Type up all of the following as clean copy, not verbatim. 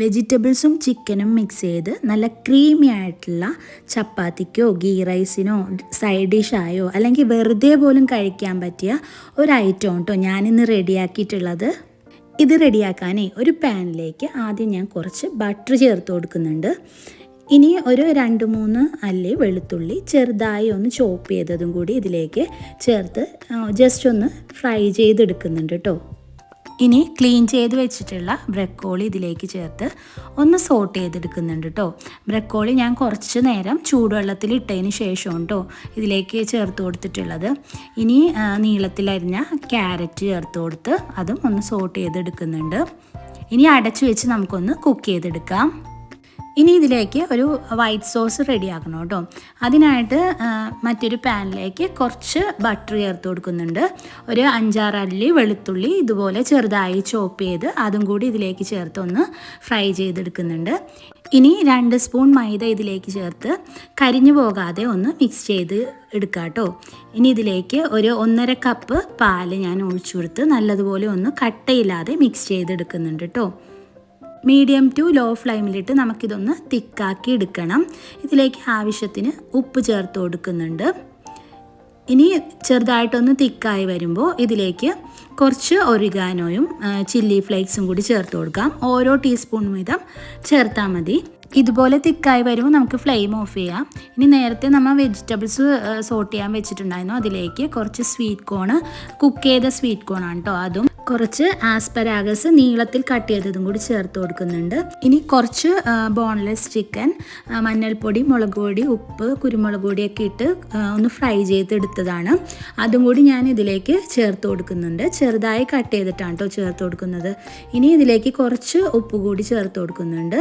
വെജിറ്റബിൾസും ചിക്കനും മിക്സ് ചെയ്ത് നല്ല ക്രീമി ആയിട്ടുള്ള ചപ്പാത്തിക്കോ ഗീ റൈസിനോ സൈഡ് ഡിഷായോ അല്ലെങ്കിൽ വെറുതെ പോലും കഴിക്കാൻ പറ്റിയ ഒരു ഐറ്റം കേട്ടോ ഞാനിന്ന് റെഡിയാക്കിയിട്ടുള്ളത്. ഇത് റെഡിയാക്കാനേ ഒരു പാനിലേക്ക് ആദ്യം ഞാൻ കുറച്ച് ബട്ടർ ചേർത്ത് കൊടുക്കുന്നുണ്ട്. ഇനി ഒരു 2-3 അല്ലി വെളുത്തുള്ളി ചെറുതായി ഒന്ന് ചോപ്പ് ചെയ്തതും കൂടി ഇതിലേക്ക് ചേർത്ത് ജസ്റ്റ് ഒന്ന് ഫ്രൈ ചെയ്തെടുക്കുന്നുണ്ട് കേട്ടോ. ഇനി ക്ലീൻ ചെയ്ത് വെച്ചിട്ടുള്ള ബ്രക്കോളി ഇതിലേക്ക് ചേർത്ത് ഒന്ന് സോട്ട് ചെയ്തെടുക്കുന്നുണ്ട് കേട്ടോ. ബ്രക്കോളി ഞാൻ കുറച്ച് നേരം ചൂടുവെള്ളത്തിൽ ഇട്ടതിന് ശേഷം കേട്ടോ ഇതിലേക്ക് ചേർത്ത് കൊടുത്തിട്ടുള്ളത്. ഇനി നീളത്തിലരിഞ്ഞ ക്യാരറ്റ് ചേർത്ത് കൊടുത്ത് അതും ഒന്ന് സോട്ട് ചെയ്തെടുക്കുന്നുണ്ട്. ഇനി അടച്ചു വെച്ച് നമുക്കൊന്ന് കുക്ക് ചെയ്തെടുക്കാം. ഇനി ഇതിലേക്ക് ഒരു വൈറ്റ് സോസ് റെഡിയാക്കണം കേട്ടോ. അതിനായിട്ട് മറ്റൊരു പാനിലേക്ക് കുറച്ച് ബട്ടർ ചേർത്ത് കൊടുക്കുന്നുണ്ട്. ഒരു 5-6 അല്ലി വെളുത്തുള്ളി ഇതുപോലെ ചെറുതായി ചോപ്പ് ചെയ്ത് അതും കൂടി ഇതിലേക്ക് ചേർത്ത് ഒന്ന് ഫ്രൈ ചെയ്തെടുക്കുന്നുണ്ട്. ഇനി 2 സ്പൂൺ മൈദ ഇതിലേക്ക് ചേർത്ത് കരിഞ്ഞു പോകാതെ ഒന്ന് മിക്സ് ചെയ്ത് എടുക്കാം കേട്ടോ. ഇനി ഇതിലേക്ക് ഒരു 1.5 കപ്പ് പാല് ഞാൻ ഒഴിച്ചു കൊടുത്ത് നല്ലതുപോലെ ഒന്ന് കട്ടയില്ലാതെ മിക്സ് ചെയ്തെടുക്കുന്നുണ്ട് കേട്ടോ. മീഡിയം ടു ലോ ഫ്ലെയിമിലിട്ട് നമുക്കിതൊന്ന് തിക്കാക്കി എടുക്കണം. ഇതിലേക്ക് ആവശ്യത്തിന് ഉപ്പ് ചേർത്ത് കൊടുക്കുന്നുണ്ട്. ഇനി ചെറുതായിട്ടൊന്ന് തിക്കായി വരുമ്പോൾ ഇതിലേക്ക് കുറച്ച് ഒറിഗാനോയും ചില്ലി ഫ്ലേക്സും കൂടി ചേർത്ത് കൊടുക്കാം. ഓരോ ടീസ്പൂൺ വീതം ചേർത്താൽ മതി. ഇതുപോലെ തിക്കായി വരുമ്പോൾ നമുക്ക് ഫ്ലെയിം ഓഫ് ചെയ്യാം. ഇനി നേരത്തെ നമ്മൾ വെജിറ്റബിൾസ് സോട്ട് ചെയ്യാൻ വെച്ചിട്ടുണ്ടായിരുന്നു. അതിലേക്ക് കുറച്ച് സ്വീറ്റ് കോണ്, കുക്ക് ചെയ്ത സ്വീറ്റ് കോണാണ് കേട്ടോ, അതും കുറച്ച് ആസ്പരാഗസ് നീളത്തിൽ കട്ട് ചെയ്തതും കൂടി ചേർത്ത് കൊടുക്കുന്നുണ്ട്. ഇനി കുറച്ച് ബോൺലെസ് ചിക്കൻ മഞ്ഞൾപ്പൊടി, മുളക് പൊടി, ഉപ്പ്, കുരുമുളക് പൊടിയൊക്കെ ഇട്ട് ഒന്ന് ഫ്രൈ ചെയ്തെടുത്തതാണ്. അതും കൂടി ഞാൻ ഇതിലേക്ക് ചേർത്ത് കൊടുക്കുന്നുണ്ട്. ചെറുതായി കട്ട് ചെയ്തിട്ടാണ് കേട്ടോ ചേർത്ത് കൊടുക്കുന്നത്. ഇനി ഇതിലേക്ക് കുറച്ച് ഉപ്പ് കൂടി ചേർത്ത് കൊടുക്കുന്നുണ്ട്.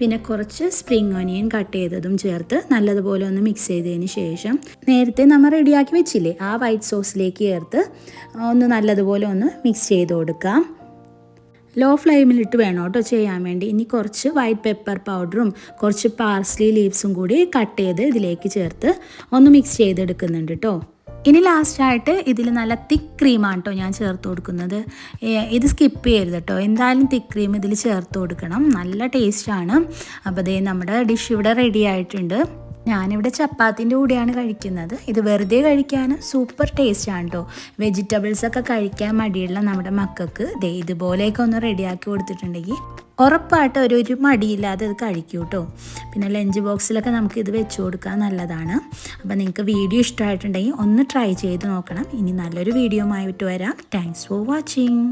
പിന്നെ കുറച്ച് സ്പ്രിംഗ് ഓനിയൻ കട്ട് ചെയ്തതും ചേർത്ത് നല്ലതുപോലെ ഒന്ന് മിക്സ് ചെയ്തതിന് ശേഷം നേരത്തെ നമ്മൾ റെഡിയാക്കി വെച്ചില്ലേ ആ വൈറ്റ് സോസിലേക്ക് ചേർത്ത് ഒന്ന് നല്ലതുപോലെ ഒന്ന് മിക്സ് ചെയ്ത് കൊടുക്കാം. ലോ ഫ്ലെയിമിലിട്ട് വേണം കേട്ടോ ചെയ്യാൻ വേണ്ടി. ഇനി കുറച്ച് വൈറ്റ് പെപ്പർ പൗഡറും കുറച്ച് പാർസ്ലി ലീവ്സും കൂടി കട്ട് ചെയ്ത് ഇതിലേക്ക് ചേർത്ത് ഒന്ന് മിക്സ് ചെയ്തെടുക്കുന്നുണ്ട് കേട്ടോ. ഇനി ലാസ്റ്റായിട്ട് ഇതിൽ നല്ല തിക്ക് ക്രീമാണ് കേട്ടോ ഞാൻ ചേർത്ത് കൊടുക്കുന്നത്. ഇത് സ്കിപ്പ് ചെയ്യരുത് കേട്ടോ, എന്തായാലും തിക്ക് ക്രീം ഇതിൽ ചേർത്ത് കൊടുക്കണം. നല്ല ടേസ്റ്റാണ്. അപ്പോൾ ദേ നമ്മുടെ ഡിഷ് ഇവിടെ റെഡി ആയിട്ടുണ്ട്. ഞാനിവിടെ ചപ്പാത്തിൻ്റെ കൂടെയാണ് കഴിക്കുന്നത്. ഇത് വെറുതെ കഴിക്കാനും സൂപ്പർ ടേസ്റ്റാണ് കേട്ടോ. വെജിറ്റബിൾസൊക്കെ കഴിക്കാൻ മടിയുള്ള നമ്മുടെ മക്കൾക്ക് ദേ ഇതുപോലെയൊക്കെ ഒന്ന് റെഡിയാക്കി കൊടുത്തിട്ടുണ്ടെങ്കിൽ ഉറപ്പായിട്ട് ഒരു മടിയില്ലാതെ ഇത് കഴിക്കും കേട്ടോ. പിന്നെ ലഞ്ച് ബോക്സിലൊക്കെ നമുക്ക് ഇത് വെച്ച് കൊടുക്കാൻ നല്ലതാണ്. അപ്പോൾ നിങ്ങൾക്ക് വീഡിയോ ഇഷ്ടമായിട്ടുണ്ടെങ്കിൽ ഒന്ന് ട്രൈ ചെയ്ത് നോക്കണം. ഇനി നല്ലൊരു വീഡിയോ ആയിട്ട് വരാം. Thanks for watching.